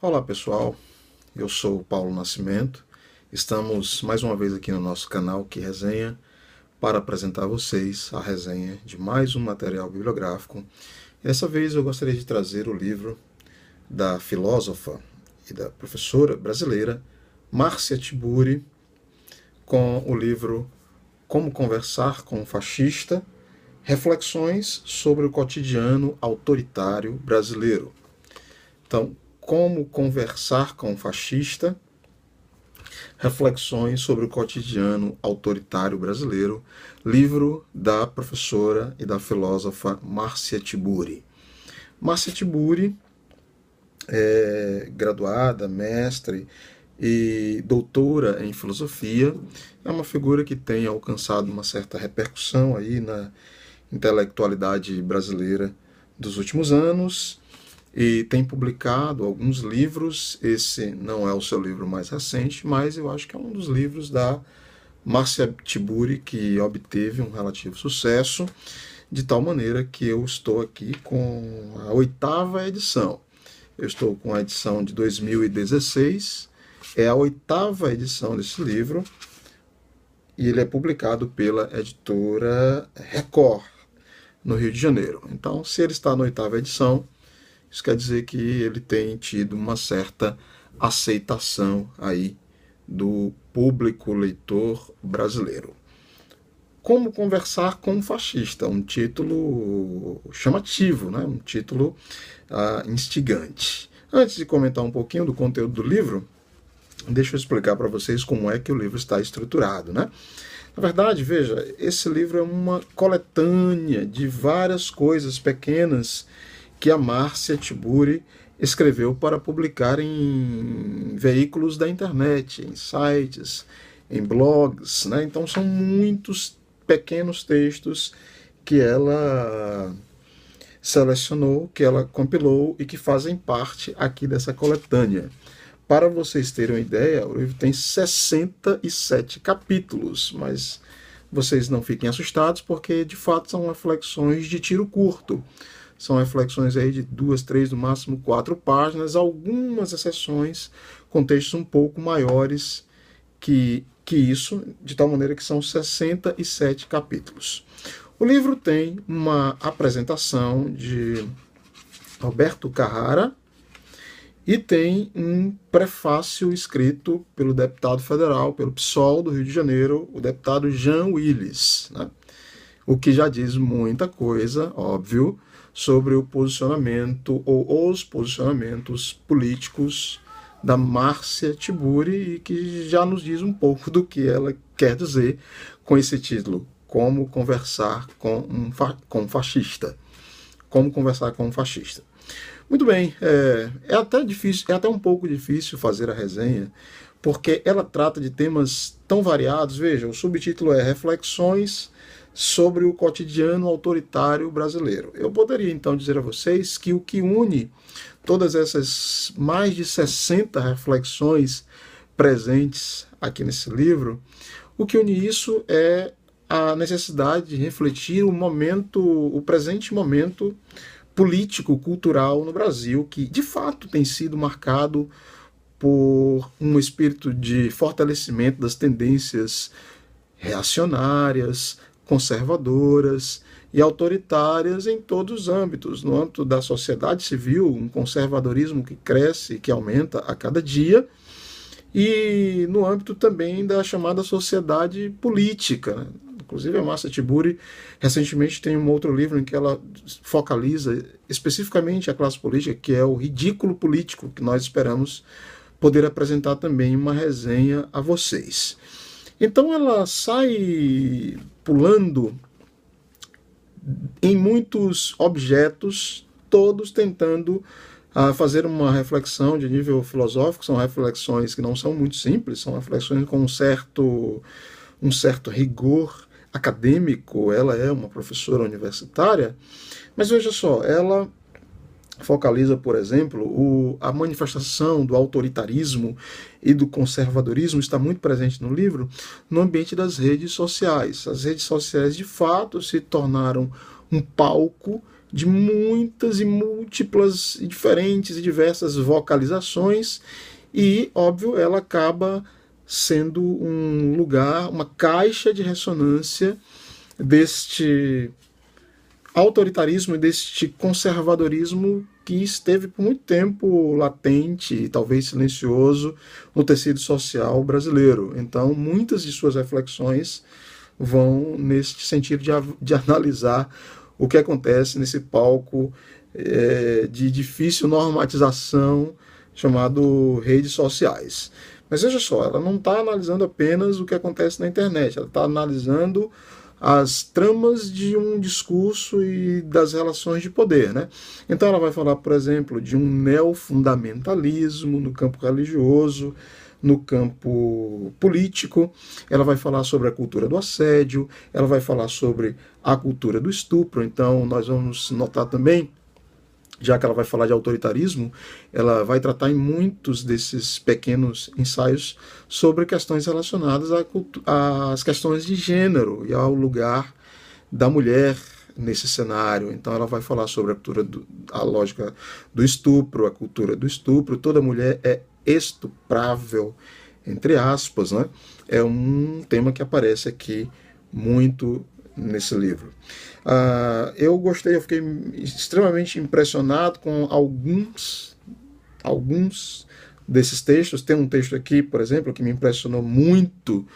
Olá pessoal, eu sou o Paulo Nascimento. Estamos mais uma vez aqui no nosso canal Que Resenha para apresentar a vocês a resenha de mais um material bibliográfico. Dessa vez eu gostaria de trazer o livro da filósofa e da professora brasileira Márcia Tiburi, com o livro Como Conversar com um Fascista, Reflexões sobre o Cotidiano Autoritário Brasileiro. Então, Como Conversar com um Fascista, Reflexões sobre o Cotidiano Autoritário Brasileiro, livro da professora e da filósofa Márcia Tiburi. Márcia Tiburi é graduada, mestre e doutora em filosofia. É uma figura que tem alcançado uma certa repercussão aí na intelectualidade brasileira dos últimos anos e tem publicado alguns livros. Esse não é o seu livro mais recente, mas eu acho que é um dos livros da Márcia Tiburi que obteve um relativo sucesso, de tal maneira que eu estou aqui com a 8ª edição. Eu estou com a edição de 2016, é a 8ª edição desse livro, e ele é publicado pela editora Record, no Rio de Janeiro. Então, se ele está na 8ª edição, isso quer dizer que ele tem tido uma certa aceitação aí do público leitor brasileiro. Como Conversar com um Fascista, um título chamativo, né? Um título instigante. Antes de comentar um pouquinho do conteúdo do livro, deixa eu explicar para vocês como é que o livro está estruturado, né? Na verdade, veja, esse livro é uma coletânea de várias coisas pequenas que a Márcia Tiburi escreveu para publicar em veículos da internet, em sites, em blogs, né? Então são muitos pequenos textos que ela selecionou, que ela compilou e que fazem parte aqui dessa coletânea. Para vocês terem uma ideia, o livro tem 67 capítulos, mas vocês não fiquem assustados, porque de fato são reflexões de tiro curto. São reflexões aí de 2, 3, no máximo 4 páginas, algumas exceções com textos um pouco maiores que isso, de tal maneira que são 67 capítulos. O livro tem uma apresentação de Roberto Carrara e tem um prefácio escrito pelo deputado federal, pelo PSOL do Rio de Janeiro, o deputado Jean Willis, né? O que já diz muita coisa, óbvio, sobre o posicionamento ou os posicionamentos políticos da Márcia Tiburi, e que já nos diz um pouco do que ela quer dizer com esse título, Como Conversar com um Fascista. Como Conversar com um Fascista. Muito bem, é até um pouco difícil fazer a resenha, porque ela trata de temas tão variados. Veja, o subtítulo é Reflexões sobre o Cotidiano Autoritário Brasileiro. Eu poderia então dizer a vocês que o que une todas essas mais de 60 reflexões presentes aqui nesse livro, o que une isso é a necessidade de refletir o presente momento político, cultural no Brasil, que de fato tem sido marcado por um espírito de fortalecimento das tendências reacionárias, conservadoras e autoritárias em todos os âmbitos. No âmbito da sociedade civil, um conservadorismo que cresce e que aumenta a cada dia, e no âmbito também da chamada sociedade política, né? Inclusive a Márcia Tiburi recentemente tem um outro livro em que ela focaliza especificamente a classe política, que é o ridículo político, que nós esperamos poder apresentar também uma resenha a vocês. Então ela sai pulando em muitos objetos, todos tentando fazer uma reflexão de nível filosófico. São reflexões que não são muito simples, são reflexões com um certo rigor acadêmico. Ela é uma professora universitária, mas veja só, ela focaliza, por exemplo, a manifestação do autoritarismo e do conservadorismo está muito presente no livro no ambiente das redes sociais. As redes sociais, de fato, se tornaram um palco de muitas e múltiplas e diferentes e diversas vocalizações e, óbvio, ela acaba sendo um lugar, uma caixa de ressonância deste autoritarismo e deste conservadorismo que esteve por muito tempo latente e talvez silencioso no tecido social brasileiro. Então, muitas de suas reflexões vão neste sentido de analisar o que acontece nesse palco de difícil normatização chamado redes sociais. Mas veja só, ela não está analisando apenas o que acontece na internet, ela está analisando as tramas de um discurso e das relações de poder, né? Então ela vai falar, por exemplo, de um neofundamentalismo no campo religioso, no campo político, ela vai falar sobre a cultura do assédio, ela vai falar sobre a cultura do estupro. Então nós vamos notar também, já que ela vai falar de autoritarismo, ela vai tratar em muitos desses pequenos ensaios sobre questões relacionadas às questões de gênero e ao lugar da mulher nesse cenário. Então ela vai falar sobre a lógica do estupro, a cultura do estupro. Toda mulher é estuprável, entre aspas, né? É um tema que aparece aqui muito nesse livro. Eu gostei, eu fiquei extremamente impressionado com alguns desses textos. Tem um texto aqui, por exemplo, que me impressionou muito,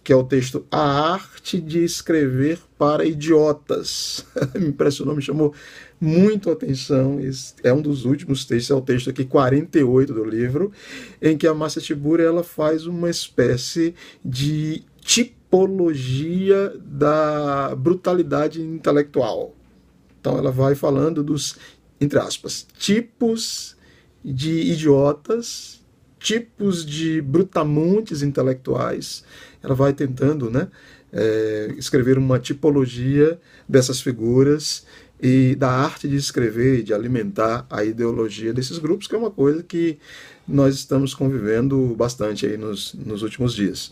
que é o texto A Arte de Escrever para Idiotas. Me impressionou, me chamou muito a atenção. É um dos últimos textos, é o texto aqui 48 do livro, em que a Márcia Tiburi ela faz uma espécie de tipologia da brutalidade intelectual. Então ela vai falando dos, entre aspas, tipos de idiotas, tipos de brutamontes intelectuais. Ela vai tentando, né, escrever uma tipologia dessas figuras e da arte de escrever e de alimentar a ideologia desses grupos, que é uma coisa que nós estamos convivendo bastante aí nos últimos dias.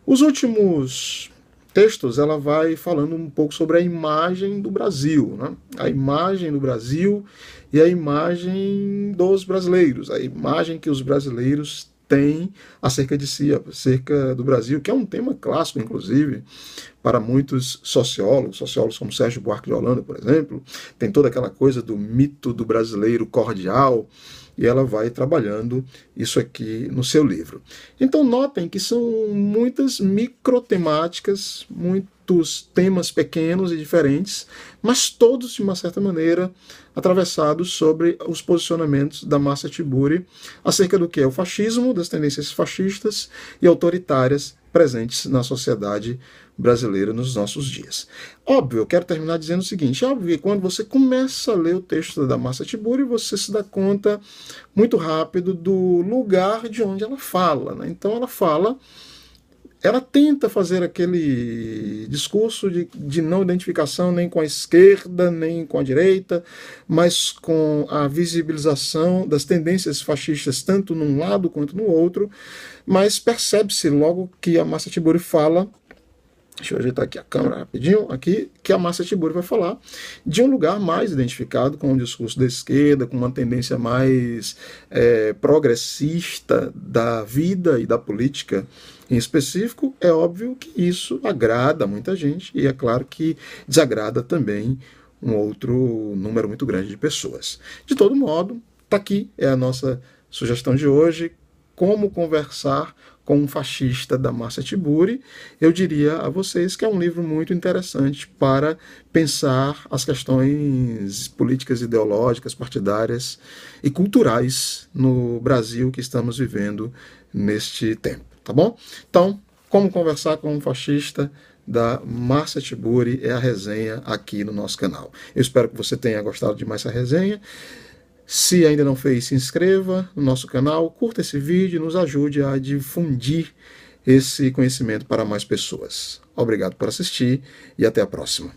Os últimos textos, ela vai falando um pouco sobre a imagem do Brasil, né? A imagem do Brasil e a imagem dos brasileiros, a imagem que os brasileiros têm acerca de si, acerca do Brasil, que é um tema clássico, inclusive, para muitos sociólogos como Sérgio Buarque de Holanda, por exemplo. Tem toda aquela coisa do mito do brasileiro cordial, e ela vai trabalhando isso aqui no seu livro. Então notem que são muitas microtemáticas, muitos temas pequenos e diferentes, mas todos, de uma certa maneira, atravessados sobre os posicionamentos da Márcia Tiburi acerca do que é o fascismo, das tendências fascistas e autoritárias presentes na sociedade brasileira nos nossos dias. Óbvio, eu quero terminar dizendo o seguinte, óbvio que quando você começa a ler o texto da Márcia Tiburi, você se dá conta muito rápido do lugar de onde ela fala, né? Então ela tenta fazer aquele discurso de não identificação nem com a esquerda, nem com a direita, mas com a visibilização das tendências fascistas, tanto num lado quanto no outro, mas percebe-se logo que a Márcia Tiburi fala, deixa eu ajeitar aqui a câmera rapidinho, aqui, que a Márcia Tiburi vai falar de um lugar mais identificado com o discurso da esquerda, com uma tendência mais progressista da vida e da política em específico. É óbvio que isso agrada muita gente e é claro que desagrada também um outro número muito grande de pessoas. De todo modo, está aqui, é a nossa sugestão de hoje, Como Conversar com um Fascista, da Márcia Tiburi. Eu diria a vocês que é um livro muito interessante para pensar as questões políticas, ideológicas, partidárias e culturais no Brasil que estamos vivendo neste tempo, tá bom? Então, Como Conversar com um Fascista, da Márcia Tiburi, é a resenha aqui no nosso canal. Eu espero que você tenha gostado de mais essa resenha. Se ainda não fez, se inscreva no nosso canal, curta esse vídeo e nos ajude a difundir esse conhecimento para mais pessoas. Obrigado por assistir e até a próxima.